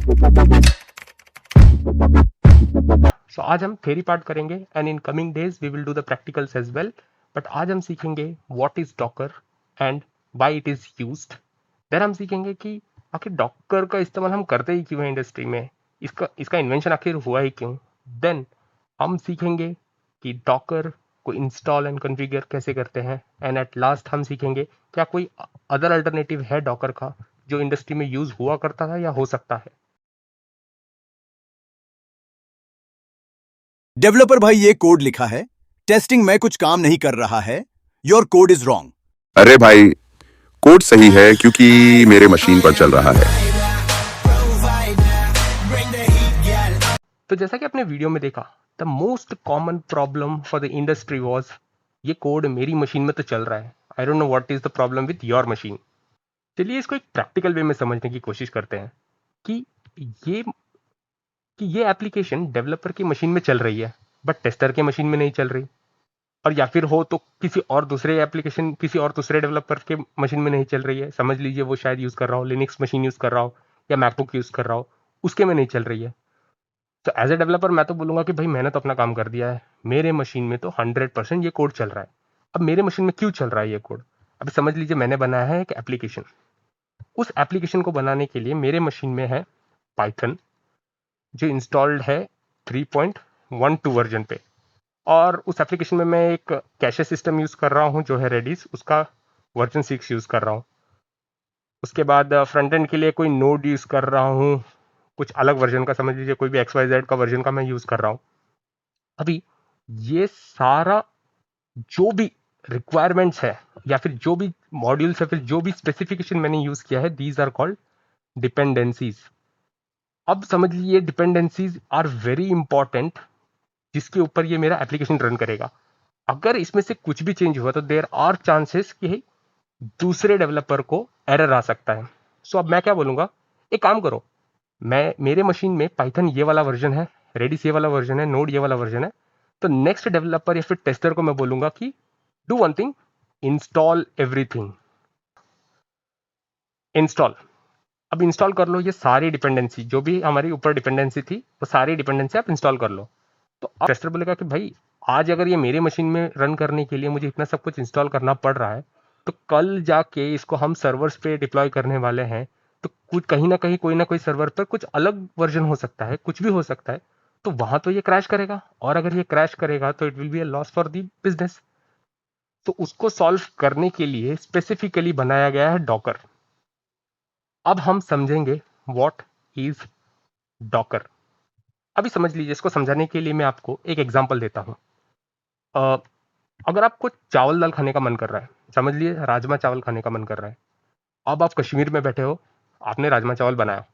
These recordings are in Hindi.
सो आज हम थ्योरी पार्ट करेंगे and in coming days we will do the practicals as well. But आज हम सीखेंगे what is docker and why it is used. Then हम सीखेंगे कि आखिर डॉकर का इस्तेमाल हम करते ही क्यों है इंडस्ट्री में, इसका इसका इन्वेंशन आखिर हुआ ही क्यों। देन हम सीखेंगे कि डॉकर को इंस्टॉल एंड कॉन्फ़िगर कैसे करते हैं एंड एट लास्ट हम सीखेंगे क्या कोई अदर अल्टरनेटिव है डॉकर का जो इंडस्ट्री में यूज हुआ करता था या हो सकता है। डेवलपर भाई ये कोड लिखा है, टेस्टिंग में कुछ काम नहीं कर रहा है, योर कोड इज रॉन्ग। अरे भाई, कोड सही है क्योंकि मेरे मशीन पर चल रहा है। तो जैसा कि आपने वीडियो में देखा, the most common problem for the industry was ये कोड मेरी मशीन में तो चल रहा है, I don't know what is the problem with your machine. चलिए इसको एक प्रैक्टिकल वे में समझने की कोशिश करते हैं कि ये कि ये एप्लीकेशन डेवलपर की मशीन में चल रही है बट टेस्टर के मशीन में नहीं चल रही, और या फिर हो तो किसी और दूसरे एप्लीकेशन किसी और दूसरे डेवलपर के मशीन में नहीं चल रही है। समझ लीजिए वो शायद यूज कर रहा हो लिनक्स मशीन यूज कर रहा हो या मैकबुक यूज कर रहा हो, उसके में नहीं चल रही है। तो एज ए डेवलपर मैं तो बोलूंगा कि भाई मैंने तो अपना काम कर दिया है, मेरे मशीन में तो 100% ये कोड चल रहा है। अब मेरे मशीन में क्यों चल रहा है ये कोड? अभी समझ लीजिए मैंने बनाया है एक एप्लीकेशन। उस एप्लीकेशन को बनाने के लिए मेरे मशीन में है पाइथन जो इंस्टॉल्ड है 3.12 वर्जन पे, और उस एप्लीकेशन में मैं एक कैशे सिस्टम यूज कर रहा हूँ जो है रेडिस, उसका वर्जन 6 यूज कर रहा हूँ। उसके बाद फ्रंट एंड के लिए कोई नोड यूज कर रहा हूँ कुछ अलग वर्जन का, समझ लीजिए कोई भी XYZ का वर्जन का मैं यूज कर रहा हूँ। अभी ये सारा जो भी रिक्वायरमेंट्स है या फिर जो भी मॉड्यूल्स है फिर जो भी स्पेसिफिकेशन मैंने यूज किया है, दीज आर कॉल्ड डिपेंडेंसीज। अब समझ लीजिए डिपेंडेंसीज आर वेरी इंपॉर्टेंट जिसके ऊपर ये मेरा एप्लीकेशन रन करेगा। अगर इसमें से कुछ भी चेंज हुआ तो देर आर चांसेस कि दूसरे डेवलपर को एरर आ सकता है। सो अब मैं क्या बोलूंगा, एक काम करो, मैं मेरे मशीन में पाइथन ये वाला वर्जन है, रेडिस ये वाला वर्जन है, नोड ये वाला वर्जन है। तो नेक्स्ट डेवलपर या फिर टेस्टर को मैं बोलूंगा कि do one thing, install everything, install. अब इंस्टॉल कर लो ये सारी डिपेंडेंसी, जो भी हमारी ऊपर डिपेंडेंसी थी वो सारी डिपेंडेंसी आप इंस्टॉल कर लो। तो अब टेस्टर बोलेगा कि भाई आज अगर ये मेरे मशीन में रन करने के लिए मुझे इतना सब कुछ इंस्टॉल करना पड़ रहा है, तो कल जाके इसको हम सर्वर्स पे डिप्लॉय करने वाले हैं, तो कुछ कहीं ना कहीं कोई ना कोई सर्वर पर कुछ अलग वर्जन हो सकता है, कुछ भी हो सकता है। तो वहां तो ये क्रैश करेगा, और अगर ये क्रैश करेगा तो it will be a loss for the business. तो उसको सॉल्व करने के लिए स्पेसिफिकली बनाया गया है डॉकर। अब हम समझेंगे व्हाट इज डॉकर। अभी समझ लीजिए, इसको समझाने के लिए मैं आपको एक एग्जांपल देता हूं। अगर आपको चावल दाल खाने का मन कर रहा है, समझ लिए राजमा चावल खाने का मन कर रहा है, अब आप कश्मीर में बैठे हो, आपने राजमा चावल बनाया।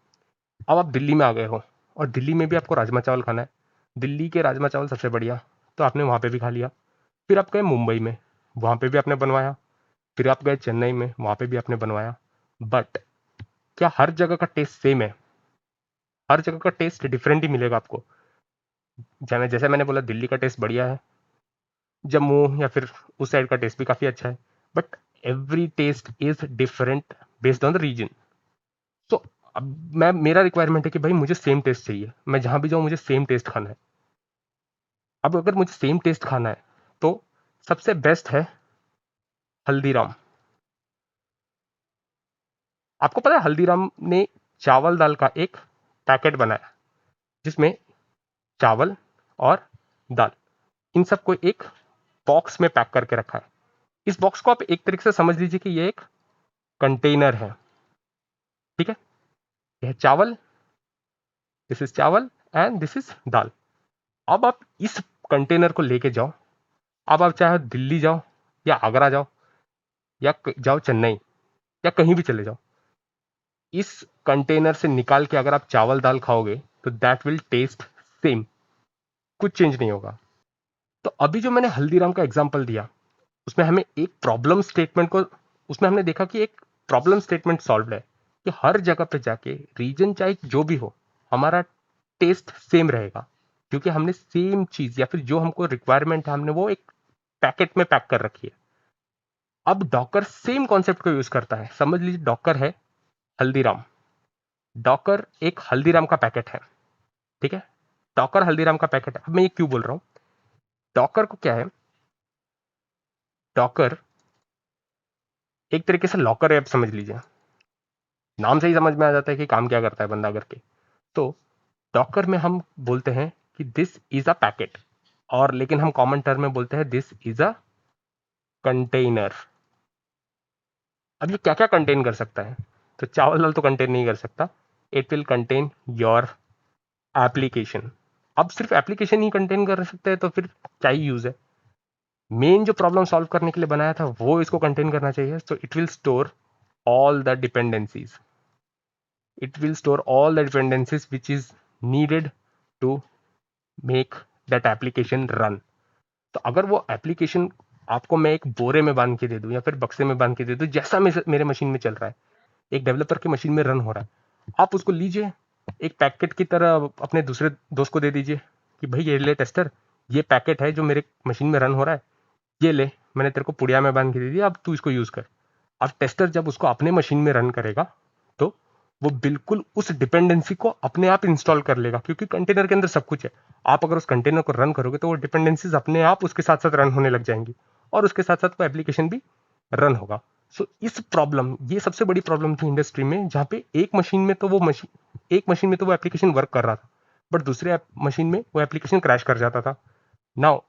अब आप दिल्ली में आ गए हो और दिल्ली में भी आपको राजमा चावल खाना है, दिल्ली के राजमा चावल सबसे बढ़िया, तो आपने वहां पे भी खा लिया। फिर आप गए मुंबई में, वहां पे भी आपने बनवाया। फिर आप गए चेन्नई में, वहां पे भी आपने बनवाया। बट क्या हर जगह का टेस्ट सेम है? हर जगह का टेस्ट डिफरेंट ही मिलेगा आपको। जैसे मैंने बोला दिल्ली का टेस्ट बढ़िया है, जम्मू या फिर उस साइड का टेस्ट भी काफी अच्छा है, but every test is different based on the reason. तो अब मैं मेरा रिक्वायरमेंट है कि भाई मुझे सेम टेस्ट चाहिए, मैं जहां भी जाऊं मुझे सेम टेस्ट खाना है। अब अगर मुझे सेम टेस्ट खाना है तो सबसे बेस्ट है हल्दीराम। आपको पता है हल्दीराम ने चावल दाल का एक पैकेट बनाया जिसमें चावल और दाल इन सबको एक बॉक्स में पैक करके रखा है। इस बॉक्स को आप एक तरीके से समझ लीजिए कि ये एक कंटेनर है, ठीक है? यह चावल, दिस इज चावल एंड दिस इज दाल। अब आप इस कंटेनर को लेके जाओ, अब आप चाहे दिल्ली जाओ या आगरा जाओ या जाओ चेन्नई या कहीं भी चले जाओ, इस कंटेनर से निकाल के अगर आप चावल दाल खाओगे तो दैट विल टेस्ट सेम, कुछ चेंज नहीं होगा। तो अभी जो मैंने हल्दीराम का एग्जांपल दिया उसमें हमें एक प्रॉब्लम स्टेटमेंट को, उसमें हमने देखा कि एक प्रॉब्लम स्टेटमेंट सॉल्व है कि हर जगह पे जाके रीजन चाहे जो भी हो हमारा टेस्ट सेम रहेगा, क्योंकि हमने सेम चीज या फिर जो हमको रिक्वायरमेंट है हमने वो एक पैकेट में पैक कर रखी है। अब डॉकर सेम कॉन्सेप्ट को यूज करता है। समझ लीजिए डॉकर है हल्दीराम, डॉकर एक हल्दीराम का पैकेट है, ठीक है, डॉकर हल्दीराम का पैकेट है। अब मैं ये क्यों बोल रहा हूँ, डॉकर को क्या है, डॉकर एक तरीके से लॉकर ऐप समझ लीजिए, नाम से ही समझ में आ जाता है कि काम क्या करता है बंदा करके। तो डॉकर में हम बोलते हैं कि दिस इज अ पैकेट, और लेकिन हम कॉमन टर्म में बोलते हैं दिस इज अ कंटेनर। अब ये क्या क्या कंटेन कर सकता है, तो चावल दाल तो कंटेन नहीं कर सकता, it will contain your application. अब सिर्फ एप्लीकेशन ही कंटेन कर सकते हैं तो फिर क्या ही यूज है, मेन जो प्रॉब्लम सॉल्व करने के लिए बनाया था वो इसको कंटेन करना चाहिए। तो it will store all the dependencies, it will store all the dependencies which is needed to make that application run। तो अगर वो एप्लीकेशन आपको मैं एक बोरे में बांध के दे दूं या फिर बक्से में बांध के दे दूं, जैसा मेरे मशीन में चल रहा है, एक डेवलपर की मशीन में रन हो रहा है, आप उसको लीजिए एक पैकेट की तरह अपने दूसरे दोस्त को दे दीजिए कि भाई ये ले टेस्टर, ये पैकेट है जो मेरे मशीन में रन हो रहा है, ये ले मैंने तेरे को पुड़िया में बांध के दे दिया, अब तू इसको यूज कर। अब टेस्टर जब उसको अपने मशीन में रन करेगा तो वो बिल्कुल उस डिपेंडेंसी को अपने आप इंस्टॉल कर लेगा, क्योंकि कंटेनर के अंदर सब कुछ है। आप अगर उस कंटेनर को रन करोगे तो वो डिपेंडेंसीज अपने आप उसके साथ साथ रन होने लग जाएंगी, और उसके साथ साथ वो एप्लीकेशन भी रन होगा। सो इस प्रॉब्लम, ये सबसे बड़ी प्रॉब्लम थी इंडस्ट्री में, जहाँ पे एक मशीन में तो वो एप्लीकेशन वर्क कर रहा था, बट दूसरे मशीन में वो एप्लीकेशन क्रैश कर जाता था। नाउ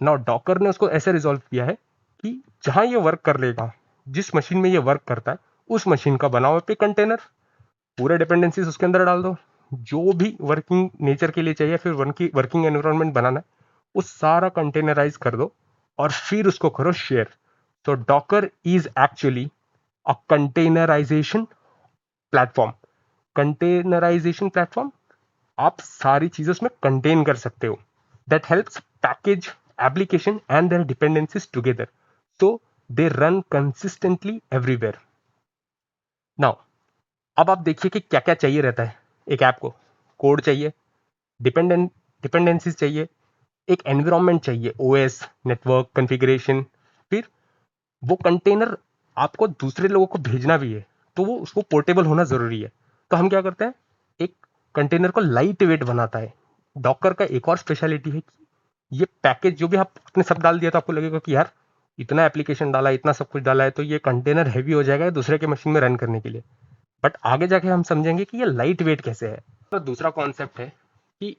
नाउ डॉकर ने उसको ऐसे रिजॉल्व किया है कि जहां ये वर्क कर लेगा, जिस मशीन में ये वर्क करता है, उस मशीन का बना हुआ पे कंटेनर, पूरे डिपेंडेंसीज उसके अंदर डाल दो, जो भी वर्किंग नेचर के लिए चाहिए, फिर वर्किंग एनवायरनमेंट बनाना है, वो सारा कंटेनराइज कर दो और फिर उसको करो शेयर। तो docker is actually a containerisation platform. Containerisation platform, आप सारी चीजें उसमें कंटेन कर सकते हो, that helps package application and their dependencies together, so they run consistently everywhere. Now अब आप देखिए कि क्या क्या चाहिए रहता है एक ऐप को, कोड चाहिए, डिपेंडेंसीज चाहिए, एक एनवायरनमेंट चाहिए, ओएस, नेटवर्क कॉन्फ़िगरेशन, फिर वो कंटेनर आपको दूसरे लोगों को भेजना भी है तो वो उसको पोर्टेबल होना जरूरी है। तो हम क्या करते हैं, एक कंटेनर को लाइट वेट बनाता है। डॉकर का एक और स्पेशलिटी है कि ये पैकेज जो भी आप अपने सब डाल दिया तो आपको लगेगा कि यार इतना एप्लीकेशन डाला, इतना सब कुछ डाला है, तो ये कंटेनर हैवी हो जाएगा दूसरे के मशीन में रन करने के लिए, बट आगे जाके हम समझेंगे कि ये लाइट वेट कैसे है। तो दूसरा कॉन्सेप्ट है कि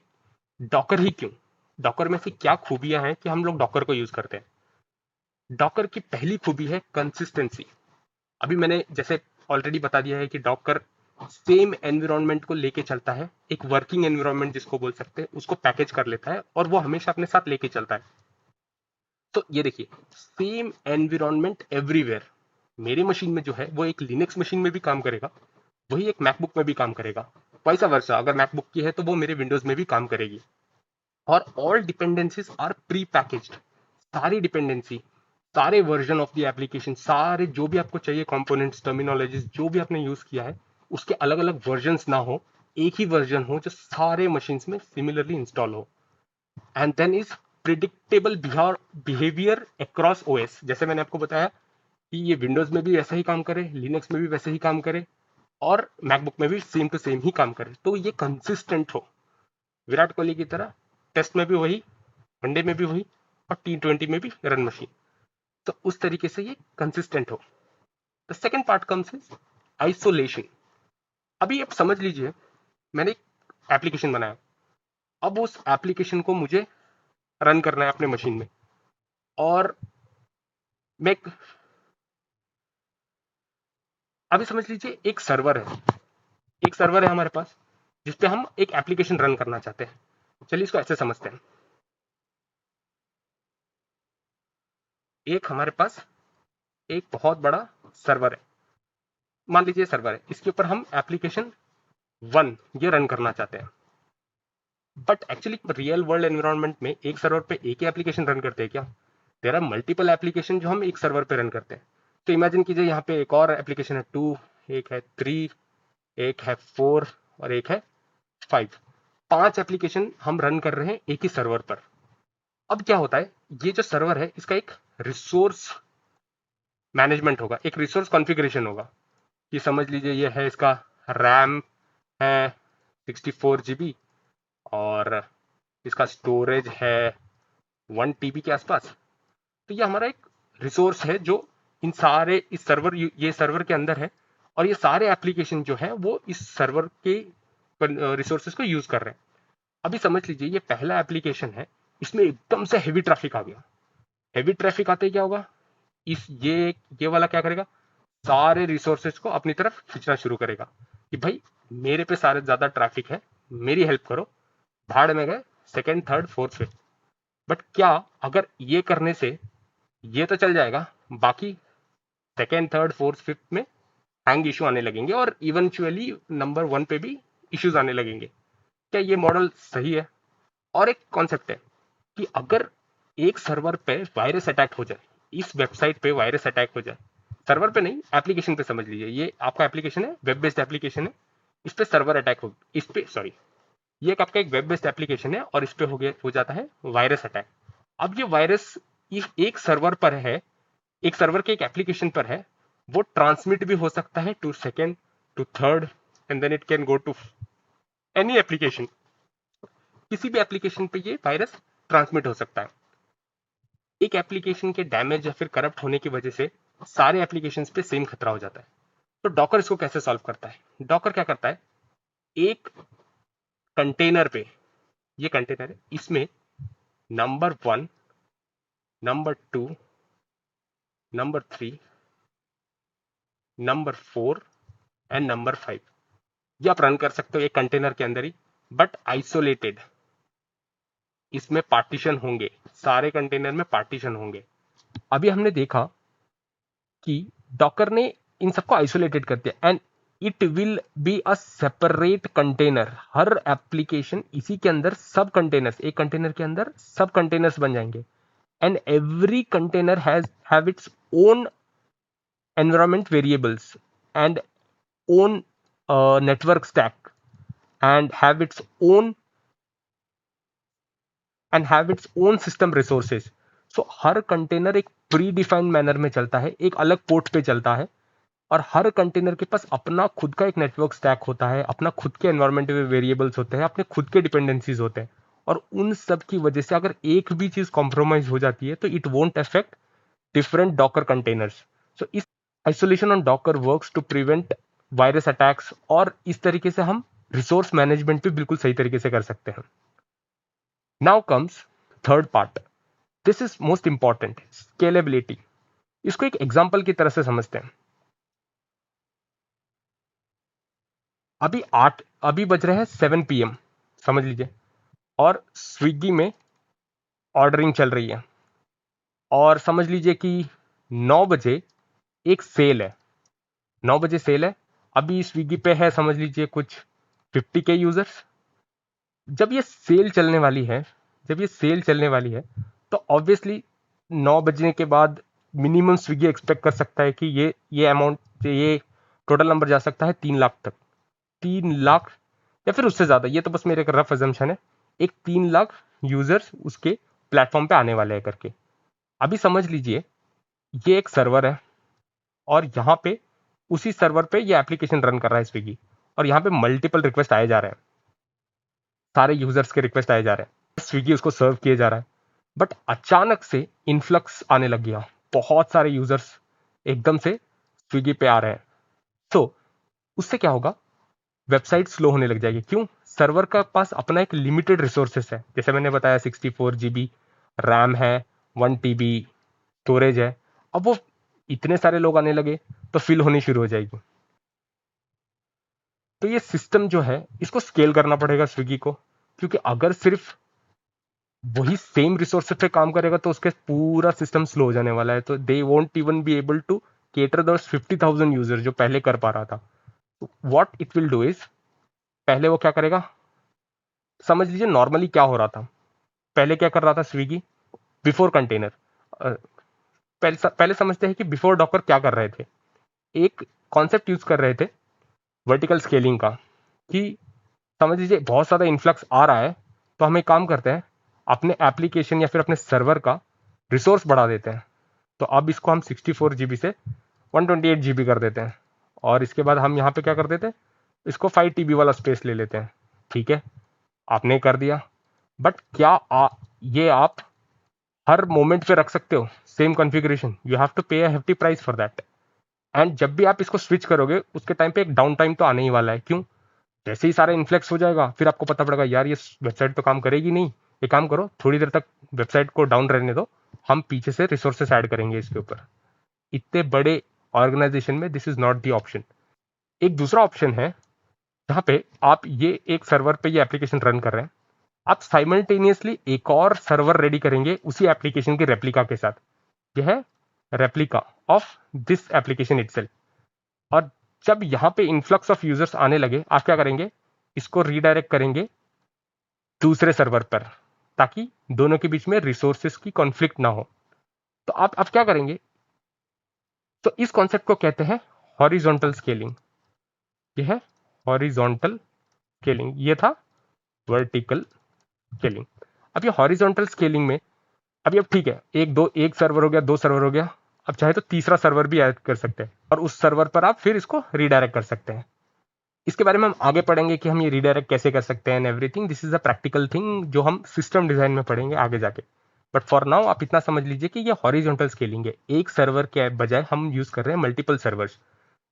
डॉकर ही क्यों, डॉकर में से क्या खूबियां हैं कि हम लोग डॉकर को यूज करते हैं। डॉकर की पहली खूबी है कंसिस्टेंसी। अभी मैंने जैसे ऑलरेडी बता दिया है कि डॉकर सेम एनवायरनमेंट को लेके चलता है, एक वर्किंग एनवायरनमेंट जिसको बोल सकते हैं, उसको पैकेज कर लेता है और वो हमेशा अपने साथ लेके चलता है। तो ये देखिए, सेम एनवायरनमेंट एवरीवेयर, मेरी मशीन में जो है वो एक लिनक्स मशीन में भी काम करेगा, वही एक मैकबुक में भी काम करेगा, वैसा वर्सा अगर मैकबुक की है तो वो मेरे विंडोज में भी काम करेगी। और all dependencies are pre packaged, सारी डिपेंडेंसी, सारे वर्जन ऑफ द एप्लीकेशन, सारे जो भी आपको चाहिए कंपोनेंट्स, टर्मिनोलॉजीज जो भी आपने यूज किया है, उसके अलग अलग वर्जन्स ना हो, एक ही वर्जन हो जो सारे मशीन्स में सिमिलरली इंस्टॉल हो। And then is predictable behaviour across OS, जैसे मैंने आपको बताया कि ये विंडोज में भी वैसे ही काम करे, लिनक्स में भी वैसे ही काम करे, और मैकबुक में भी सेम टू सेम ही काम करे, तो ये कंसिस्टेंट हो, विराट कोहली की तरह टेस्ट में भी वही, वनडे में भी वही, और T20 में भी रन मशीन, तो उस तरीके से ये कंसिस्टेंट हो। The second part comes is isolation. अभी आप समझ लीजिए मैंने एक एप्लीकेशन बनाया, अब उस एप्लीकेशन को मुझे रन करना है अपने मशीन में, और मैं अभी समझ लीजिए एक सर्वर है, एक सर्वर है हमारे पास जिसपे हम एक एप्लीकेशन रन करना चाहते हैं। चलिए इसको ऐसे समझते हैं, एक हमारे पास एक बहुत बड़ा सर्वर है, मान लीजिए सर्वर है, इसके ऊपर हम एप्लीकेशन 1 ये रन करना चाहते हैं, but actually real world environment में एक सर्वर पे एक ही एप्लीकेशन रन करते हैं क्या, देयर आर मल्टीपल एप्लीकेशन जो हम एक सर्वर पे रन करते हैं। तो इमेजिन कीजिए यहाँ पे एक और एप्लीकेशन है 2, एक है 3, एक है 4 और एक है 5, 5 एप्लीकेशन हम रन कर रहे हैं एक ही सर्वर पर। अब क्या होता है, ये जो सर्वर है इसका एक रिसोर्स मैनेजमेंट होगा, एक रिसोर्स कॉन्फ़िगरेशन होगा, कि समझ लीजिए ये है इसका रैम, है 64 GB और इसका स्टोरेज है 1 TB के आसपास। तो ये हमारा एक रिसोर्स है जो इन सारे इस सर्वर ये सर्वर के अंदर है और ये सारे एप्लीकेशन जो है वो इस सर्वर के रिसोर्सेज को यूज कर रहे हैं। अभी समझ लीजिए ये पहला एप्लीकेशन है, इसमें एकदम से हेवी ट्रैफिक आ गया। हेवी ट्रैफिक आते ही क्या होगा, इस ये वाला क्या करेगा, सारे रिसोर्सेज को अपनी तरफ खींचना शुरू करेगा कि भाई मेरे पे सारे ज्यादा ट्रैफिक है, मेरी हेल्प करो। भाड़ में गए second third fourth fifth. But क्या अगर ये करने से ये तो चल जाएगा, बाकी सेकेंड थर्ड फोर्थ फिफ्थ में हैंग इशू आने लगेंगे और इवेंचुअली नंबर 1 पे भी इश्यूज आने लगेंगे। क्या ये मॉडल सही है? और एक कॉन्सेप्ट है कि अगर एक सर्वर पे वायरस अटैक हो जाए, इस वेबसाइट पे वायरस अटैक हो जाए, सर्वर पे नहीं एप्लीकेशन पे समझ लीजिए, ये आपका एप्लीकेशन है, वेब बेस्ड एप्लीकेशन है, इस पे सर्वर अटैक हो, इस पे सॉरी ये आपका एक वेब बेस्ड एप्लीकेशन है और इस पे हो जाता है वायरस अटैक। अब ये वायरस एक सर्वर पर है, एक सर्वर के एक एप्लीकेशन पर है, वो ट्रांसमिट भी हो सकता है to second to third and then it can go to any application. किसी भी एप्लीकेशन पे ये वायरस ट्रांसमिट हो सकता है। एक एप्लीकेशन के डैमेज या फिर करप्ट होने की वजह से सारे एप्लीकेशंस पे सेम खतरा हो जाता है। तो डॉकर इसको कैसे सॉल्व करता है? डॉकर क्या करता है, एक कंटेनर पे, ये कंटेनर है, इसमें number 1, number 2, number 3, number 4 and number 5 ये आप रन कर सकते हो एक कंटेनर के अंदर ही, बट आइसोलेटेड। इसमें पार्टीशन होंगे, सारे कंटेनर में पार्टीशन होंगे। अभी हमने देखा कि डॉकर ने इन सबको आइसोलेटेड कर दिया and it will be a separate container. Her application इसी के अंदर सब कंटेनर्स, एक कंटेनर के अंदर सब कंटेनर्स बन जाएंगे and every container have its own environment variables and own network stack and have its own system resources. So her container एक प्री डिफाइंड मैनर में चलता है, एक अलग पोर्ट पे चलता है और हर कंटेनर के पास अपना खुद का एक नेटवर्क स्टैक होता है, अपना खुद के एनवायरमेंट वेरिएबल्स होते हैं, अपने खुद के डिपेंडेंसीज होते हैं और उन सब की वजह से अगर एक भी चीज कॉम्प्रोमाइज हो जाती है तो it won't affect different Docker containers. So इस isolation on Docker works to prevent virus attacks और इस तरीके से हम रिसोर्स मैनेजमेंट भी बिल्कुल सही तरीके से कर सकते हैं। Now comes third part, this is most important, scalability. इसको एक एग्जांपल की तरह से समझते हैं। अभी बज रहे हैं 7 PM समझ लीजिए और स्विगी में ऑर्डरिंग चल रही है और समझ लीजिए कि 9 बजे एक सेल है, 9 बजे सेल है। अभी स्विगी पे है समझ लीजिए कुछ 50K यूजर्स। जब ये सेल चलने वाली है, तो ऑब्वियसली 9 बजने के बाद मिनिमम स्विगी एक्सपेक्ट कर सकता है कि ये अमाउंट, ये टोटल नंबर जा सकता है 3 लाख तक, 3 लाख या फिर उससे ज्यादा। ये तो बस मेरे एक रफ अजम्पशन है, एक 3 लाख यूजर्स उसके प्लेटफॉर्म पे आने वाले हैं करके। अभी समझ लीजिए ये एक सर्वर है और यहाँ पे उसी सर्वर पे ये एप्लीकेशन रन कर रहा है स्विगी और यहाँ पे मल्टीपल रिक्वेस्ट आए जा रहे हैं, सारे यूजर्स के रिक्वेस्ट आए जा रहे हैं, स्विगी उसको सर्व किए जा रहा है। बट अचानक से इन्फ्लक्स आने लग गया, बहुत सारे यूजर्स एकदम से स्विगी पे आ रहे हैं। तो उससे क्या होगा, वेबसाइट स्लो होने लग जाएगी। क्यों? सर्वर का पास अपना एक लिमिटेड रिसोर्सेस है, जैसे मैंने बताया 64 GB रैम है, 1 TB स्टोरेज है। अब वो इतने सारे लोग आने लगे तो फिल होनी शुरू हो जाएगी। तो ये सिस्टम जो है इसको स्केल करना पड़ेगा स्विगी को, क्योंकि अगर सिर्फ वही सेम रिसोर्सेज पे काम करेगा तो उसके पूरा सिस्टम स्लो हो जाने वाला है। तो they won't even be able to cater those 50,000 user जो पहले कर पा रहा था। What it will do is, पहले वो क्या करेगा, समझ लीजिए नॉर्मली क्या हो रहा था, पहले क्या कर रहा था स्विगी बिफोर कंटेनर। पहले समझते हैं कि बिफोर डॉकर क्या कर रहे थे। एक कॉन्सेप्ट यूज कर रहे थे वर्टिकल स्केलिंग का, कि समझ लीजिए बहुत ज़्यादा इन्फ्लक्स आ रहा है तो हम एक काम करते हैं, अपने एप्लीकेशन या फिर अपने सर्वर का रिसोर्स बढ़ा देते हैं। तो अब इसको हम 64 GB से 128 GB कर देते हैं और इसके बाद हम यहाँ पे क्या कर देते हैं, इसको 5 TB वाला स्पेस ले लेते हैं, ठीक है, आपने कर दिया। बट क्या ये आप हर मोमेंट पे रख सकते हो same configuration? You have to pay a hefty price for that. And जब भी आप इसको स्विच करोगे उसके टाइम पे एक डाउन टाइम तो आने ही वाला है। क्यों? जैसे ही सारा इन्फ्लेक्स हो जाएगा फिर आपको पता पड़ेगा यार ये वेबसाइट तो काम करेगी नहीं, ये काम करो थोड़ी देर तक वेबसाइट को डाउन रहने दो, हम पीछे से रिसोर्सेस ऐड करेंगे इसके ऊपर। इतने बड़े ऑर्गेनाइजेशन में this is not the option. एक दूसरा ऑप्शन है जहां पे आप ये एक सर्वर पे ये एप्लीकेशन रन कर रहे हैं, आप साइमल्टेनियसली एक और सर्वर रेडी करेंगे उसी एप्लीकेशन के रेप्लिका के साथ। यह है replica of this application itself. और जब यहां पे इन्फ्लक्स ऑफ यूजर्स आने लगे आप क्या करेंगे, इसको रीडायरेक्ट करेंगे दूसरे सर्वर पर, ताकि दोनों के बीच में रिसोर्सेस की कॉन्फ्लिक्ट ना हो। तो आप क्या करेंगे, तो इस कॉन्सेप्ट को कहते हैं हॉरिजॉन्टल स्केलिंग। यह है हॉरिजॉन्टल स्केलिंग, ये था वर्टिकल स्केलिंग। अब ये हॉरिजॉन्टल स्केलिंग में अभी अब ठीक है, एक सर्वर हो गया, दो सर्वर हो गया, अब चाहे तो तीसरा सर्वर भी ऐड कर सकते हैं और उस सर्वर पर आप फिर इसको रीडायरेक्ट कर सकते हैं। इसके बारे में हम आगे पढ़ेंगे कि हम ये रीडायरेक्ट कैसे कर सकते हैं and everything. This is a practical thing जो हम सिस्टम डिजाइन में पढ़ेंगे आगे जाके। बट फॉर नाउ आप इतना समझ लीजिए कि ये हॉरिजॉन्टल स्केलिंग है, एक सर्वर के बजाय हम यूज कर रहे हैं मल्टीपल सर्वर्स।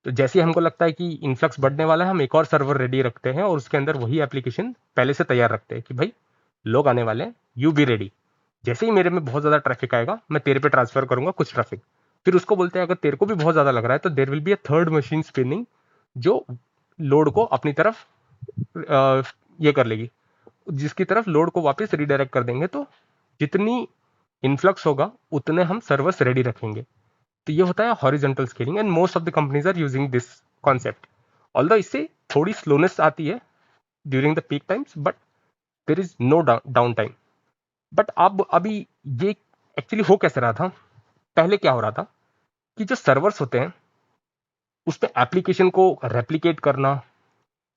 तो जैसे ही हमको लगता है कि इन्फ्लक्स बढ़ने वाला है, हम एक और सर्वर रेडी रखते हैं और उसके अंदर वही एप्लीकेशन पहले से तैयार रखते हैं कि भाई लोग आने वाले हैं, यू बी रेडी। जैसे ही मेरे में बहुत ज्यादा ट्रैफिक आएगा मैं तेरे पे ट्रांसफर करूंगा कुछ ट्रैफिक, फिर उसको बोलते हैं अगर तेरे को भी बहुत ज्यादा लग रहा है तो there will be a third machine spinning जो लोड को अपनी तरफ ये कर लेगी, जिसकी तरफ लोड को वापस रिडायरेक्ट कर देंगे। तो जितनी इन्फ्लक्स होगा उतने हम सर्वर्स रेडी रखेंगे। तो ये होता है horizontal scaling and most of the companies are using this concept. Although इससे थोड़ी स्लोनेस आती है during the peak times, but there is no down time. But अब अभी ये एक्चुअली हो कैसे रहा था, पहले क्या हो रहा था कि जो सर्वर्स होते हैं उस पर एप्लीकेशन को रेप्लिकेट करना,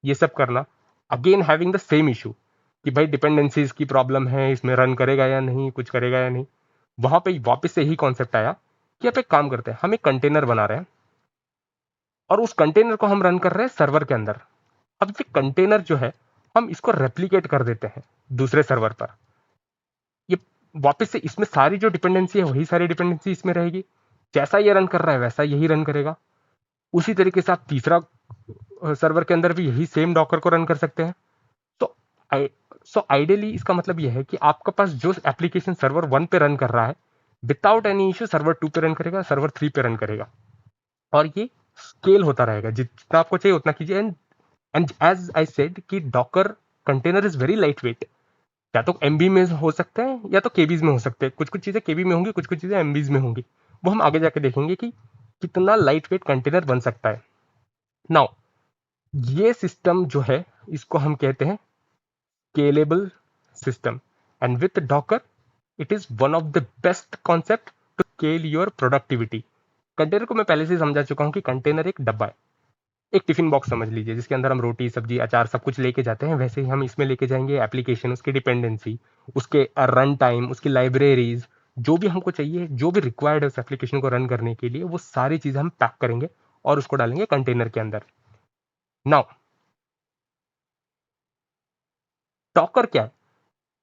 ये सब करना, again having the same issue कि भाई डिपेंडेंसीज की प्रॉब्लम है, इसमें रन करेगा या नहीं, कुछ करेगा या नहीं। वहां पे वापस से ही कॉन्सेप्ट आया कि आप एक काम करते हैं, हम एक कंटेनर बना रहे हैं और उस कंटेनर को हम रन कर रहे हैं सर्वर के अंदर। अब ये कंटेनर जो है हम इसको रेप्लिकेट कर देते हैं दूसरे सर्वर पर। ये वापस से इसमें सारी जो डिपेंडेंसी है वही सारी डिपेंडेंसी इसमें रहेगी, जैसा ये रन कर रहा है वैसा यही रन करेगा। उसी तरीके से आप तीसरा सर्वर के अंदर भी यही सेम डॉकर को रन कर सकते हैं। तो सो आइडियली इसका मतलब यह है कि आपके पास जो एप्लीकेशन सर्वर 1 पे रन कर रहा है विदाउट एनी इश्यू सर्वर 2 पे रन करेगा, सर्वर 3 पे रन करेगा और ये स्केल होता रहेगा, जितना आपको चाहिए उतना कीजिए। एंड एज आई सेड कि Docker container is very light weight, या तो एमबी में हो सकते हैं या तो केबीज में हो सकते हैं। कुछ कुछ चीजें केबी में होंगी, कुछ कुछ चीजें एमबीज में होंगी, वो हम आगे जाके देखेंगे कि कितना लाइट वेट कंटेनर बन सकता है। नाउ ये सिस्टम जो है इसको हम कहते हैं scalable system and with docker it is one of the best concept to scale your productivity. Container को मैं पहले से समझा चुका हूं कि कंटेनर एक डब्बा है, एक टिफिन बॉक्स समझ लीजिए, जिसके अंदर हम रोटी सब्जी अचार सब कुछ लेके जाते हैं। वैसे ही हम इसमें लेके जाएंगे एप्लीकेशन, उसकी डिपेंडेंसी, उसके रन टाइम, उसकी लाइब्रेरीज, जो भी हमको चाहिए, जो भी रिक्वायर्ड है उस एप्लीकेशन को रन करने के लिए, वो सारी चीजें हम पैक करेंगे और उसको डालेंगे कंटेनर के अंदर। नाउ डॉकर क्या है,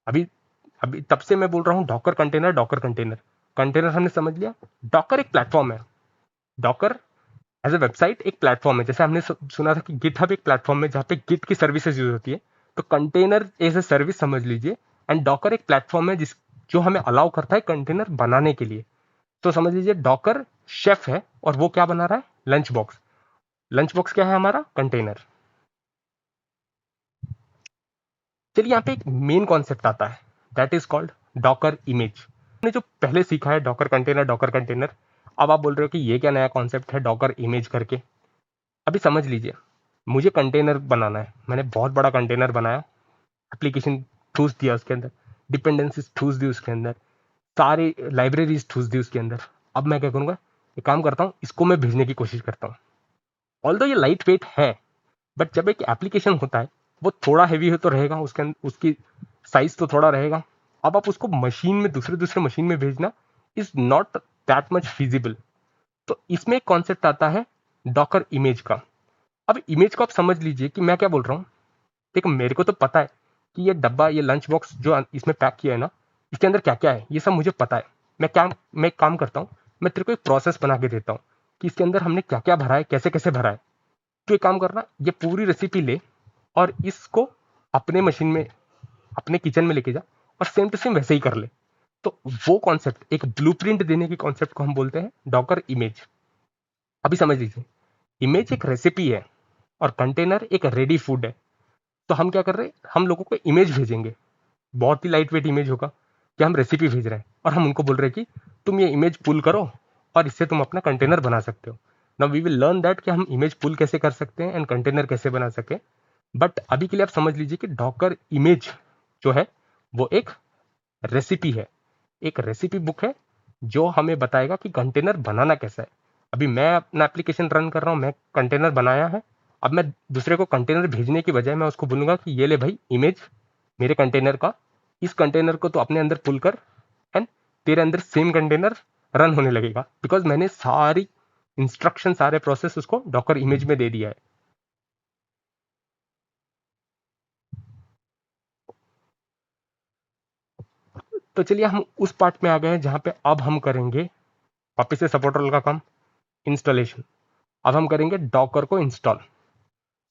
अभी अभी तब से मैं बोल रहा हूं Docker container, Docker container. Container हमने समझ लिया, डॉकर एक प्लेटफॉर्म है। डॉकर एज ए वेबसाइट एक प्लेटफॉर्म है, जैसे हमने सुना था कि गिटहब एक प्लेटफॉर्म है जहां पे गिट की सर्विसेज यूज होती है। तो कंटेनर एज ए सर्विस समझ लीजिए एंड डॉकर एक प्लेटफॉर्म है जो हमें अलाउ करता है कंटेनर बनाने के लिए। तो समझ लीजिए डॉकर शेफ है और वो क्या बना रहा है, लंच बॉक्स। लंच बॉक्स क्या है हमारा, कंटेनर। चलिए यहाँ पे एक मेन कॉन्सेप्ट आता है, that is called Docker image. हमने जो पहले सीखा है डॉकर कंटेनर, डॉकर कंटेनर, अब आप बोल रहे हो कि ये क्या नया कॉन्सेप्ट है डॉकर इमेज करके। अभी समझ लीजिए, मुझे कंटेनर बनाना है, मैंने बहुत बड़ा कंटेनर बनाया, एप्लीकेशन ठूस दिया उसके अंदर, डिपेंडेंसीज ठूस दी उसके अंदर, सारी लाइब्रेरीज ठूस दी उसके अंदर। अब मैं क्या करूंगा, एक काम करता हूँ, इसको मैं भेजने की कोशिश करता हूँ। ऑल्दो ये लाइट वेट है, बट जब एक एप्लीकेशन होता है वो थोड़ा हैवी है तो रहेगा, उसके अंदर उसकी साइज तो थोड़ा रहेगा। अब आप उसको मशीन में, दूसरे दूसरे मशीन में भेजना is not that much feasible. तो इसमें एक कॉन्सेप्ट आता है डॉकर इमेज का। अब इमेज को आप समझ लीजिए कि मैं क्या बोल रहा हूँ। देखो मेरे को तो पता है कि ये डब्बा, ये लंच बॉक्स जो इसमें पैक किया है ना, इसके अंदर क्या क्या है ये सब मुझे पता है। मैं एक काम करता हूँ, मैं तेरे को एक प्रोसेस बना के देता हूँ कि इसके अंदर हमने क्या क्या भरा है, कैसे कैसे भरा है। तो एक काम करना, ये पूरी रेसिपी ले और इसको अपने मशीन में, अपने किचन में लेके जा और सेम टू सेम वैसे ही कर ले। तो वो कॉन्सेप्ट, एक ब्लूप्रिंट देने के कॉन्सेप्ट को हम बोलते हैं डॉकर इमेज। अभी समझ लीजिए, इमेज एक रेसिपी है और कंटेनर एक रेडी फूड है। तो हम क्या कर रहे हैं, हम लोगों को इमेज भेजेंगे, बहुत ही लाइट वेट इमेज होगा कि हम रेसिपी भेज रहे हैं और हम उनको बोल रहे हैं कि तुम ये इमेज पुल करो और इससे तुम अपना कंटेनर बना सकते हो। Now we will learn that कि हम इमेज पुल कैसे कर सकते हैं एंड कंटेनर कैसे बना सके। बट अभी के लिए आप समझ लीजिए कि डॉकर इमेज जो है वो एक रेसिपी है, एक रेसिपी बुक है जो हमें बताएगा कि कंटेनर बनाना कैसा है। अभी मैं अपना एप्लीकेशन रन कर रहा हूँ, मैं कंटेनर बनाया है। अब मैं दूसरे को कंटेनर भेजने की बजाय मैं उसको बोलूंगा कि ये ले भाई इमेज मेरे कंटेनर का, इस कंटेनर को तो अपने अंदर पुल कर एंड तेरे अंदर सेम कंटेनर रन होने लगेगा, बिकॉज मैंने सारी इंस्ट्रक्शन, सारे प्रोसेस उसको डॉकर इमेज में दे दिया है। तो चलिए हम उस पार्ट में आ गए हैं जहां पे अब हम करेंगे वापिस से सपोर्ट रोल का काम, इंस्टॉलेशन। अब हम करेंगे डॉकर को इंस्टॉल।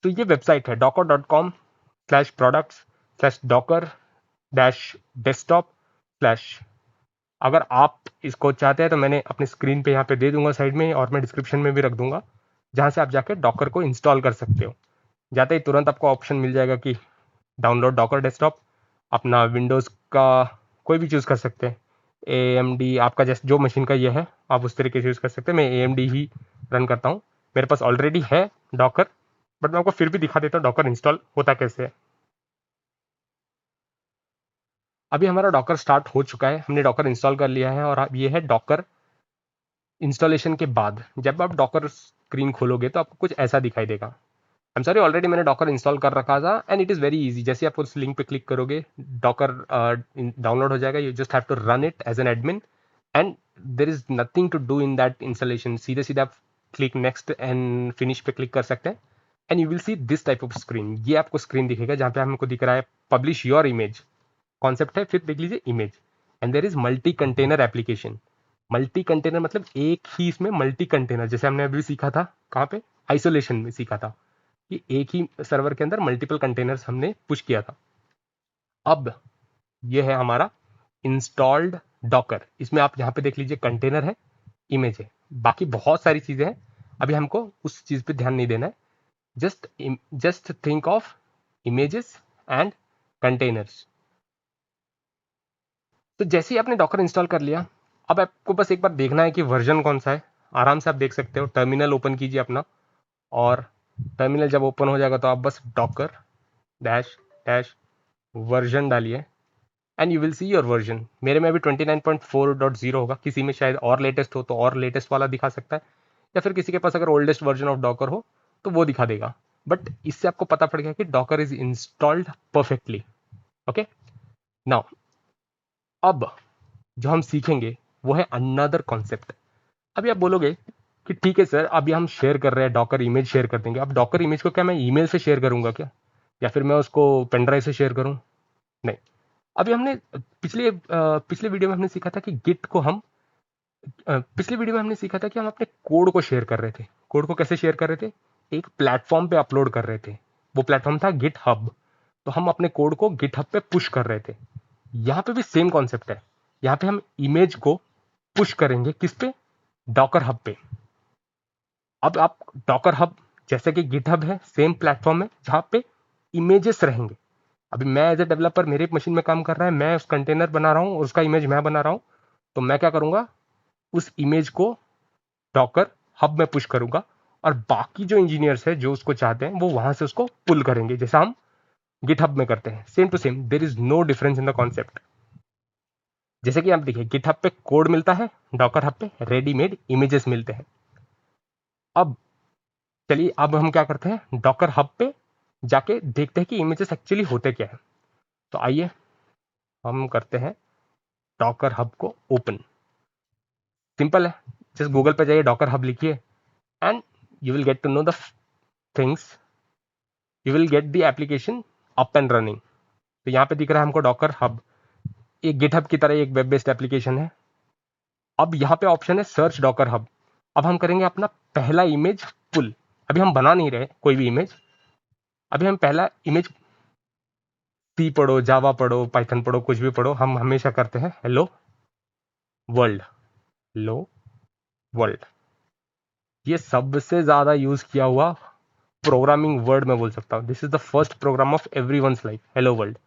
तो ये वेबसाइट है docker.com/products/docker-desktop/। अगर आप इसको चाहते हैं तो मैंने अपनी स्क्रीन पे यहाँ पे दे दूंगा साइड में, और मैं डिस्क्रिप्शन में भी रख दूंगा, जहाँ से आप जाके डॉकर को इंस्टॉल कर सकते हो। जाते ही तुरंत आपको ऑप्शन मिल जाएगा कि डाउनलोड डॉकर डेस्कटॉप। अपना विंडोज़ का कोई भी चूज़ कर सकते हैं, AMD आपका जैसे जो मशीन का ये है आप उस तरीके से यूज़ कर सकते हैं। मैं AMD ही रन करता हूँ, मेरे पास ऑलरेडी है डॉकर, बट मैं आपको फिर भी दिखा देता हूँ डॉकर इंस्टॉल होता कैसे है। अभी हमारा डॉकर स्टार्ट हो चुका है, हमने डॉकर इंस्टॉल कर लिया है और अब ये है डॉकर इंस्टॉलेशन के बाद। जब आप डॉकर स्क्रीन खोलोगे तो आपको कुछ ऐसा दिखाई देगा। आई एम सॉरी, ऑलरेडी मैंने डॉकर इंस्टॉल कर रखा था and it is very easy. जैसे आप उस लिंक पे क्लिक करोगे डॉकर डाउनलोड हो जाएगा। You just have to run it as an admin and there is nothing to do in that installation. सीधे सीधे आप क्लिक नेक्स्ट एंड फिनिश पे क्लिक कर सकते हैं and you will see this type of screen. ये आपको स्क्रीन दिखेगा जहाँ पे हमको दिख रहा है पब्लिश योर इमेज कॉन्सेप्ट है, फिर देख लीजिए image and there is multi container application. Multi container मतलब एक ही इसमें मल्टी कंटेनर, जैसे हमने अभी सीखा था कहाँ पे, आइसोलेशन में सीखा था कि एक ही सर्वर के अंदर मल्टीपल कंटेनर्स हमने पुश किया था। अब ये है हमारा इंस्टॉल्ड डॉकर। इसमें आप यहाँ पे देख लीजिए कंटेनर है, इमेज है, बाकी बहुत सारी चीजें हैं। अभी हमको उस चीज पे ध्यान नहीं देना है। Just think of images and containers. तो जैसे ही आपने डॉकर इंस्टॉल कर लिया, अब आपको बस एक बार देखना है कि वर्जन कौन सा है। आराम से आप देख सकते हो, टर्मिनल ओपन कीजिए अपना, और टर्मिनल जब ओपन हो जाएगा तो आप बस डॉकर डैश डैश वर्जन डालिए and you will see your version. मेरे में अभी 29.4.0 होगा, किसी में शायद और लेटेस्ट हो तो और लेटेस्ट वाला दिखा सकता है, या फिर किसी के पास अगर ओल्डेस्ट वर्जन ऑफ डॉकर हो तो वो दिखा देगा। बट इससे आपको पता पड़ गया कि Docker is installed perfectly. Okay, now अब जो हम सीखेंगे वो है अनदर कॉन्सेप्ट। अभी आप बोलोगे कि ठीक है सर, अभी हम शेयर कर रहे हैं डॉकर इमेज शेयर कर देंगे। अब डॉकर इमेज को क्या मैं ईमेल से शेयर करूंगा क्या, या फिर मैं उसको पेन ड्राइव से शेयर करूं? नहीं। अभी हमने पिछले वीडियो में हमने सीखा था कि गिट को हम पिछले वीडियो में हमने सीखा था कि हम अपने कोड को शेयर कर रहे थे। कोड को कैसे शेयर कर रहे थे, एक प्लेटफॉर्म पे अपलोड कर रहे थे। वो प्लेटफॉर्म था गिट हब। तो हम अपने कोड को गिट हब पे पुश कर रहे थे। यहाँ पे भी सेम कॉन्सेप्ट है। यहाँ पे हम इमेज को पुश करेंगे किस पे, डॉकर हब पे। अब आप डॉकर हब जैसे कि गिट हब है, सेम प्लेटफॉर्म है जहाँ पे इमेजेस रहेंगे। अभी मैं एज ए डेवलपर, मेरे मशीन में काम कर रहा है, मैं उस कंटेनर बना रहा हूँ और उसका इमेज मैं बना रहा हूँ। तो मैं क्या करूंगा, उस इमेज को डॉकर हब में पुश करूंगा और बाकी जो इंजीनियर्स है जो उसको चाहते हैं वो वहां से उसको पुल करेंगे, जैसा हम गिटहब में करते हैं। Same to same, there is no difference in the concept. जैसे कि आप देखिए, गिटहब पे कोड मिलता है, डॉकर हब पे रेडीमेड इमेजेस मिलते हैं। अब चलिए, अब हम क्या करते हैं, डॉकर हब पे जाके देखते हैं कि इमेजेस एक्चुअली होते क्या है। तो आइए हम करते हैं डॉकर हब को ओपन। सिंपल है, जस्ट गूगल पे जाइए, डॉकर हब लिखिए and you will get to know the things you will get the application up and running. तो यहाँ पे दिख रहा है हमको डॉकर हब, एक गिटहब की तरह एक वेब बेस्ड एप्लीकेशन है. अब यहाँ पे ऑप्शन है सर्च डॉकर हब. अब हम करेंगे अपना पहला इमेज पुल. अभी हम बना नहीं रहे कोई भी इमेज, अभी हम पहला इमेज, सी पढ़ो, जावा पढ़ो, पाइथन पढ़ो, कुछ भी पढ़ो, हम हमेशा करते हैं हेलो वर्ल्ड. हेलो वर्ल्ड, ये सबसे ज्यादा यूज किया हुआ प्रोग्रामिंग वर्ड मैं बोल सकता हूँ. This is the first program of everyone's life, hello world.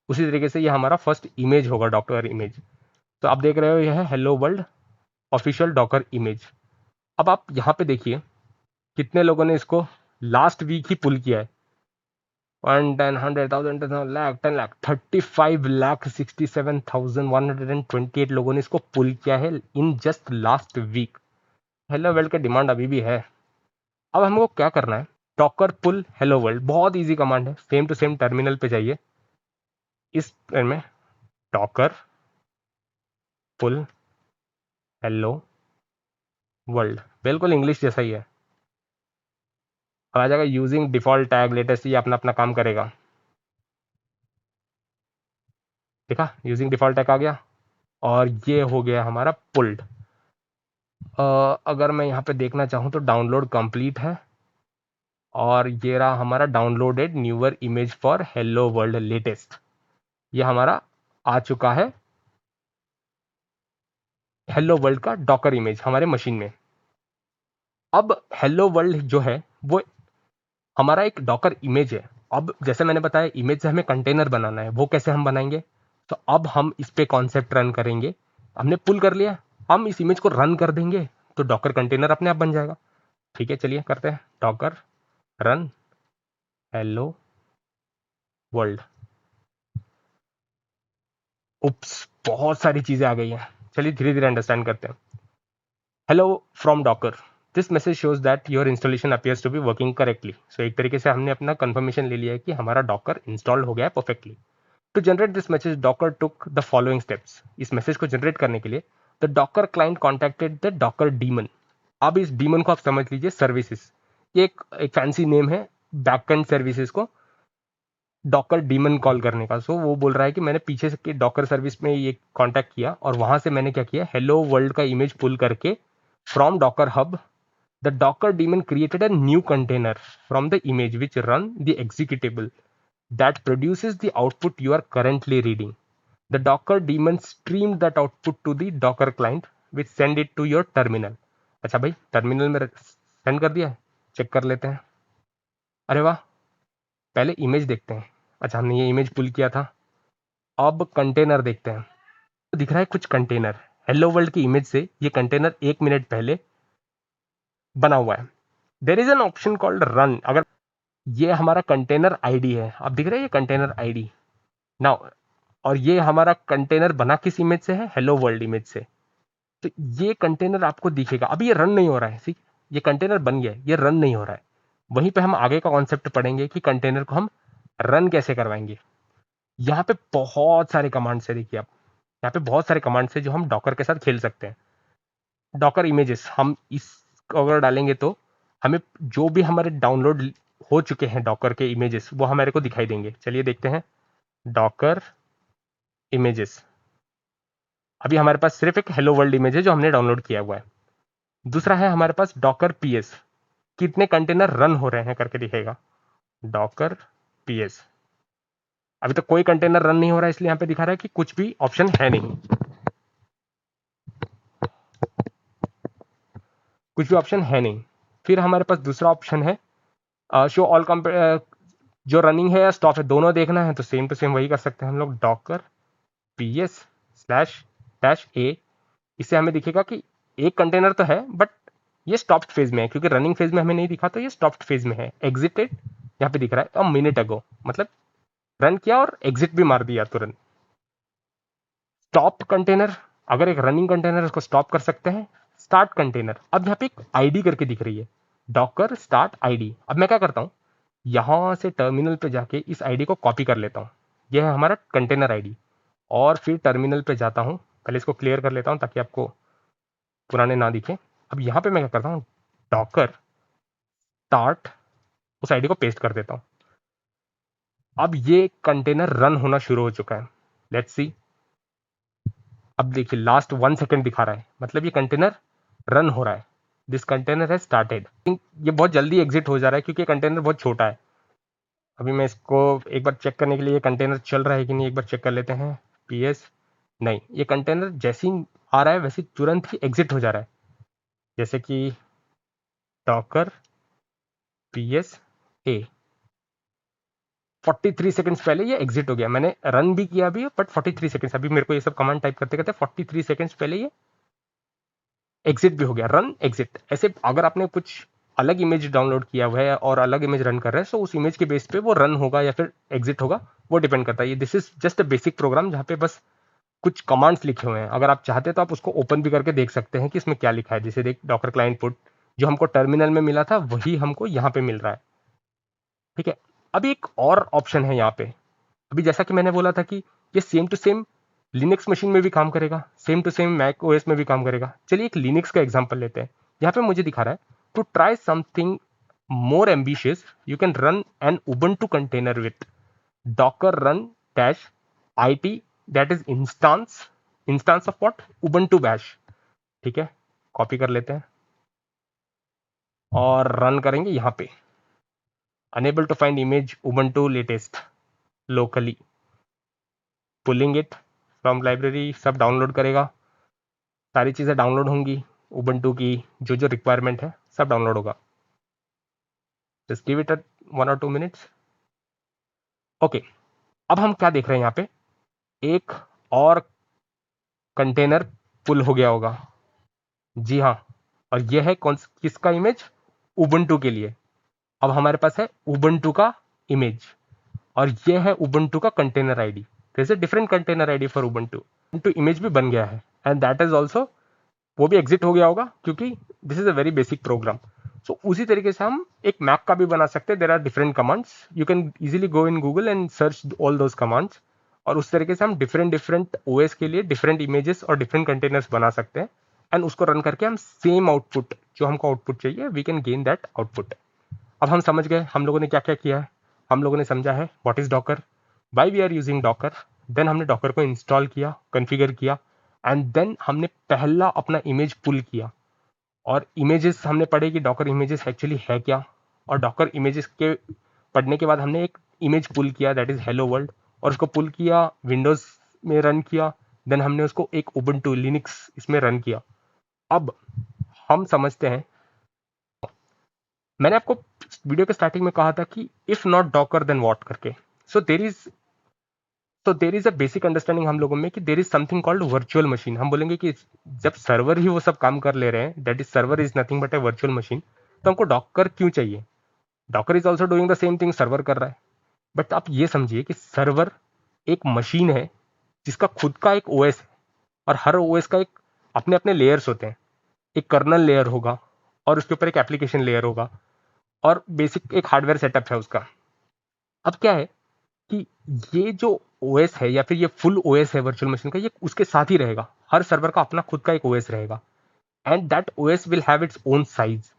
उसी तरीके से ये हमारा फर्स्ट इमेज होगा, डॉकर इमेज. तो आप देख रहे हो यह है hello world official docker image. अब आप यहाँ पे देखिए कितने लोगों ने इसको लास्ट वीक ही पुल किया है. 1, 10, 100,000, 10 लाख 35,67,128 लोगों ने इसको पुल किया है in just last week. Hello world का डिमांड अभी भी है. अब हमको क्या करना है, डॉकर पुल हेलो वर्ल्ड, बहुत इजी कमांड है. सेम टू सेम टर्मिनल पे जाइए, इस में डॉकर पुल हेलो वर्ल्ड, बिल्कुल इंग्लिश जैसा ही है. अब आ जाएगा यूजिंग डिफॉल्ट टैग लेटेस्ट, ये अपना अपना काम करेगा. देखा, यूजिंग डिफॉल्ट टैग आ गया और ये हो गया हमारा पुल्ड. अगर मैं यहाँ पे देखना चाहूँ तो डाउनलोड कंप्लीट है और ये रहा हमारा downloaded newer image for hello world latest. ये हमारा आ चुका है हेलो वर्ल्ड का डॉकर इमेज हमारे मशीन में. अब हेलो वर्ल्ड जो है वो हमारा एक डॉकर इमेज है. अब जैसे मैंने बताया इमेज से हमें कंटेनर बनाना है, वो कैसे हम बनाएंगे, तो अब हम इस पे कॉन्सेप्ट रन करेंगे. हमने पुल कर लिया, हम इस इमेज को रन कर देंगे तो डॉकर कंटेनर अपने आप बन जाएगा. ठीक है, चलिए करते हैं डॉकर रन हेलो वर्ल्ड. उप्स, बहुत सारी चीजें आ गई हैं. चलिए धीरे धीरे अंडरस्टैंड करते हैं. Hello from Docker, this message shows that your installation appears to be working correctly. So एक तरीके से हमने अपना कंफर्मेशन ले लिया है कि हमारा डॉकर इंस्टॉल हो गया है perfectly. To generate this message docker took the following steps. इस मैसेज को जनरेट करने के लिए the docker client contacted the docker daemon. अब इस डीमन को आप समझ लीजिए सर्विसेज, ये एक फैंसी नेम है बैकएंड सर्विसेज को डॉकर डीमन कॉल करने का. सो वो बोल रहा है कि मैंने पीछे से डॉकर सर्विस में ये कांटेक्ट किया और वहां से मैंने क्या किया, हेलो वर्ल्ड का इमेज पुल करके from Docker hub the docker demon created a new container from the image which run the executable that produces the output you are currently reading. The Docker daemon streamed that output to the Docker client which send it to your terminal. अच्छा भाई, टर्मिनल में सेंड कर दिया है, चेक कर लेते हैं. अरे वाह, पहले इमेज देखते हैं. अच्छा, हमने ये इमेज पुल किया था. अब कंटेनर देखते हैं, तो दिख रहा है कुछ कंटेनर हेलो वर्ल्ड की इमेज से. ये कंटेनर 1 मिनट पहले बना हुआ है. There is an option called run. अगर ये हमारा कंटेनर आईडी है, आप दिख रहे हैं ये कंटेनर आईडी नाउ, और ये हमारा कंटेनर बना किस इमेज से है, हेलो वर्ल्ड इमेज से. तो ये कंटेनर आपको दिखेगा. अभी ये रन नहीं हो रहा है, ठीक, ये कंटेनर बन गया है, ये रन नहीं हो रहा है. वहीं पे हम आगे का कॉन्सेप्ट पढ़ेंगे कि कंटेनर को हम रन कैसे करवाएंगे. यहाँ पे बहुत सारे कमांड्स है, देखिए आप, यहाँ पे बहुत सारे कमांड्स है जो हम डॉकर के साथ खेल सकते हैं. डॉकर इमेजेस हम इसको अगर डालेंगे तो हमें जो भी हमारे डाउनलोड हो चुके हैं डॉकर के इमेजेस वो हमारे को दिखाई देंगे. चलिए देखते हैं डॉकर इमेजेस. अभी हमारे पास सिर्फ एक हेलो वर्ल्ड इमेज है जो हमने डाउनलोड किया हुआ है. दूसरा है हमारे पास डॉकर पीएस, कितने कंटेनर रन हो रहे हैं करके दिखेगा. डॉकर पीएस, अभी तक कोई कंटेनर रन नहीं हो रहा है, इसलिए यहाँ पे दिखा रहा है कि कुछ भी ऑप्शन है नहीं, कुछ भी ऑप्शन है नहीं. फिर हमारे पास दूसरा ऑप्शन है शो ऑल जो रनिंग है या स्टॉप है दोनों देखना है तो सेम टू सेम वही कर सकते हैं हम लोग. डॉकर ps/-a, इससे हमें दिखेगा कि एक कंटेनर तो है बट ये स्टॉप्ड फेज में है, क्योंकि रनिंग फेज में हमें नहीं दिखा तो ये स्टॉप्ड फेज में है. एग्जिटेड यहाँ पे दिख रहा है अ मिनट अगो, मतलब रन किया और एग्जिट भी मार दिया तुरंत. स्टॉप कंटेनर, अगर एक रनिंग कंटेनर उसको स्टॉप कर सकते हैं. स्टार्ट कंटेनर, अब यहाँ पे एक आईडी करके दिख रही है, डॉकर स्टार्ट आईडी. अब मैं क्या करता हूँ, यहां से टर्मिनल पे जाके इस आईडी को कॉपी कर लेता हूँ. यह है हमारा कंटेनर आईडी. और फिर टर्मिनल पे जाता हूँ, पहले इसको क्लियर कर लेता हूँ ताकि आपको पुराने ना दिखे. अब यहाँ पे मैं क्या करता हूँ, डॉकर स्टार्ट उस आईडी को पेस्ट कर देता हूँ। अब ये कंटेनर रन होना शुरू हो चुका है। लेट्स सी, अब देखिए लास्ट 1 सेकेंड दिखा रहा है, मतलब ये कंटेनर रन हो रहा है। दिस कंटेनर है स्टार्टेड। ये बहुत जल्दी एग्जिट हो जा रहा है क्योंकि कंटेनर बहुत छोटा है। अभी मैं इसको एक बार चेक करने के लिए, ये कंटेनर चल रहा है कि नहीं एक बार चेक कर लेते हैं। PS नहीं, ये कंटेनर जैसे ही आ रहा है वैसे तुरंत ही एग्जिट हो जा रहा है। जैसे कि डॉकर PS A 43 सेकंड्स पहले ये एग्जिट हो गया। मैंने रन भी किया अभी, बट 43 सेकंड्स, अभी मेरे को ये सब कमांड टाइप करते करते 43 सेकंड्स पहले ये एग्जिट भी हो गया। रन एग्जिट, ऐसे अगर आपने कुछ अलग इमेज डाउनलोड किया हुआ है और अलग इमेज रन कर रहे हैं, तो उस इमेज के बेस पे वो रन होगा या फिर एग्जिट होगा, वो डिपेंड करता है। ये this is just a basic programme जहाँ पे बस कुछ कमांड्स लिखे हुए हैं। अगर आप चाहते हैं तो आप उसको ओपन भी करके देख सकते हैं कि इसमें क्या लिखा है। जैसे देख, डॉकर क्लाइंट पुट जो हमको टर्मिनल में मिला था वही हमको यहाँ पे मिल रहा है। ठीक है, अभी एक और ऑप्शन है यहाँ पे। अभी जैसा कि मैंने बोला था कि ये same to same Linux machine में भी काम करेगा, same to same Mac OS में भी काम करेगा। चलिए एक लिनक्स का एग्जांपल लेते हैं। यहाँ पे मुझे दिखा रहा है to try something more ambitious, you can run an Ubuntu container with docker run dash it, that is instance of what, Ubuntu bash। ठीक है, कॉपी कर लेते हैं और रन करेंगे। यहाँ पे unable to find image Ubuntu latest locally, pulling it from library, सब डाउनलोड करेगा, सारी चीज़ें डाउनलोड होंगी, Ubuntu की जो जो रिक्वायरमेंट है सब डाउनलोड होगा। Just give it 1 or 2 minutes। Okay, अब हम क्या देख रहे हैं यहाँ पे, एक और कंटेनर पुल हो गया होगा। जी हाँ, और यह है किसका इमेज, उबंटू के लिए। अब हमारे पास है उबंटू का इमेज और यह है उबंटू का container ID. There is a different container ID for Ubuntu. Ubuntu image भी बन गया है एंड दैट इज ऑल्सो, वो भी एग्जिट हो गया होगा क्योंकि this is a very basic program. So उसी तरीके से हम एक मैक का भी बना सकते हैं। There are different commands, you can easily go in Google and search all those commands, और उस तरीके से हम डिफरेंट डिफरेंट ओएस के लिए डिफरेंट इमेजेस और डिफरेंट कंटेनर्स बना सकते हैं एंड उसको रन करके हम सेम आउटपुट, जो हमको आउटपुट चाहिए, we can gain that output. अब हम समझ गए हम लोगों ने क्या क्या किया है। हम लोगों ने समझा है what is docker, why we are using docker, then हमने डॉकर को इंस्टॉल किया, कॉन्फ़िगर किया, एंड देन हमने पहला अपना इमेज पुल किया और इमेजेस हमने पढ़े कि डॉकर इमेजेस एक्चुअली है क्या। और डॉकर इमेजेस के पढ़ने के बाद हमने एक इमेज पुल किया दैट इज हेलो वर्ल्ड, और उसको पुल किया, विंडोज में रन किया, देन हमने उसको एक उबंटू लिनक्स इसमें रन किया। अब हम समझते हैं, मैंने आपको वीडियो के स्टार्टिंग में कहा था कि if not Docker then what करके। So there is a basic understanding हम लोगों में कि there is something called virtual machine. हम बोलेंगे कि जब सर्वर ही वो सब काम कर ले रहे हैं, that is server is nothing but A virtual machine, तो हमको डॉकर क्यों चाहिए। Docker is also doing the same thing, server कर रहा है। बट आप ये समझिए कि सर्वर एक मशीन है जिसका खुद का एक ओएस है, और हर ओएस का एक अपने अपने लेयर्स होते हैं। एक कर्नल लेयर होगा और उसके ऊपर एक एप्लीकेशन लेयर होगा और बेसिक एक हार्डवेयर सेटअप है उसका। अब क्या है कि ये जो ओएस है या फिर ये फुल ओएस है वर्चुअल मशीन का, ये उसके साथ ही रहेगा। हर सर्वर का अपना खुद का एक ओएस रहेगा and that OS will have its own size.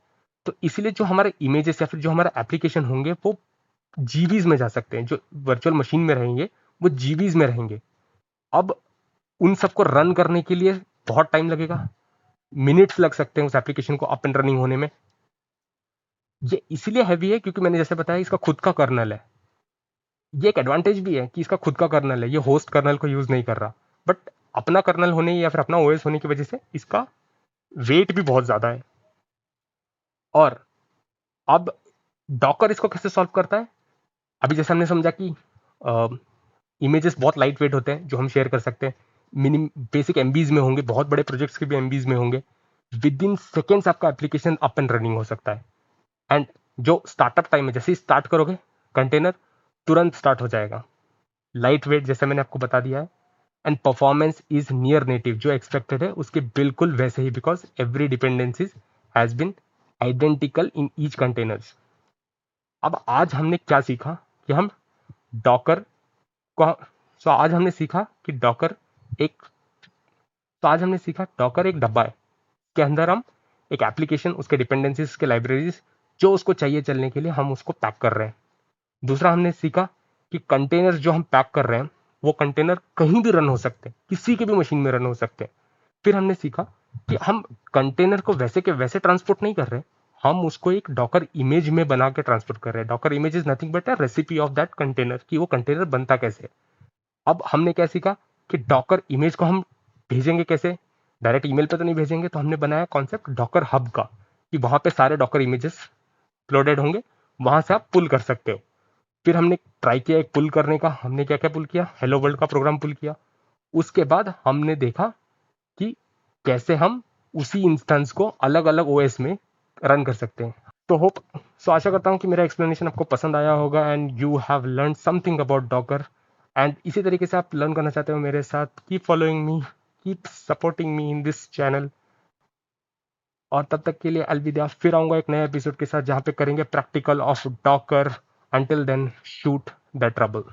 तो इसीलिए जो हमारे इमेजेस या फिर जो हमारा एप्लीकेशन होंगे वो जीबीज में जा सकते हैं। जो वर्चुअल मशीन में रहेंगे वो जीबीज में रहेंगे। अब उन सबको रन करने के लिए बहुत टाइम लगेगा, मिनट्स लग सकते हैं उस एप्लीकेशन को अप एंड रनिंग होने में। ये इसीलिए हैवी है क्योंकि मैंने जैसे बताया इसका खुद का कर्नल है। ये एक एडवांटेज भी है कि इसका खुद का कर्नल है, ये होस्ट कर्नल को यूज नहीं कर रहा, बट अपना कर्नल होने या फिर अपना ओएस होने की वजह से इसका वेट भी बहुत ज्यादा है। और अब डॉकर इसको कैसे सॉल्व करता है, अभी जैसे हमने समझा कि इमेजेस बहुत लाइट वेट होते हैं जो हम शेयर कर सकते हैं, मिनिम बेसिक एमबीज में होंगे, बहुत बड़े प्रोजेक्ट्स के भी एमबीज में होंगे। विद इन सेकेंड्स आपका एप्लीकेशन अप एंड रनिंग हो सकता है। एंड जो स्टार्टअप टाइम है, जैसे ही स्टार्ट करोगे कंटेनर तुरंत स्टार्ट हो जाएगा। लाइट वेट जैसे मैंने आपको बता दिया है, and performance is near native, जो एक्सपेक्टेड है उसके बिल्कुल वैसे ही, because every dependencies has been identical in each containers. अब आज हमने क्या सीखा कि हम डॉकर को, सो आज हमने सीखा कि डॉकर एक, तो आज हमने सीखा डॉकर एक डब्बा है, के अंदर हम एक एप्लीकेशन, उसके डिपेंडेंसीज, उसके लाइब्रेरीज जो उसको चाहिए चलने के लिए हम उसको पैक कर रहे हैं। दूसरा हमने सीखा कि कंटेनर जो हम पैक कर रहे हैं वो कंटेनर कहीं भी रन हो सकते हैं, किसी की भी मशीन में रन हो सकते हैं। फिर हमने सीखा कि हम कंटेनर को वैसे के वैसे ट्रांसपोर्ट नहीं कर रहे, हम उसको एक डॉकर इमेज में बना के ट्रांसपोर्ट कर रहे हैं। Docker image is nothing but a recipe of that container, कि वो कंटेनर बनता कैसे है। अब हमने क्या सीखा कि डॉकर इमेज को हम भेजेंगे कैसे, डायरेक्ट ईमेल पे तो नहीं भेजेंगे, तो हमने बनाया कॉन्सेप्ट डॉकर हब का, कि वहां पे सारे डॉकर इमेजेस अपलोडेड होंगे, वहां से आप पुल कर सकते हो। फिर हमने ट्राई किया एक पुल करने का, हमने क्या क्या पुल किया, हेलो वर्ल्ड का प्रोग्राम पुल किया। उसके बाद हमने देखा कि कैसे हम उसी इंस्टेंस को अलग अलग ओएस में रन कर सकते हैं। तो आशा करता हूँ कि मेरा एक्सप्लेनेशन आपको पसंद आया होगा and you have learn something about Docker. And इसी तरीके से आप लर्न करना चाहते हो मेरे साथ, keep following me, keep supporting me in this channel. और तब तक के लिए अलविदा, फिर आऊंगा एक नए एपिसोड के साथ जहाँ पे करेंगे practical of docker. Until then, shoot the trouble.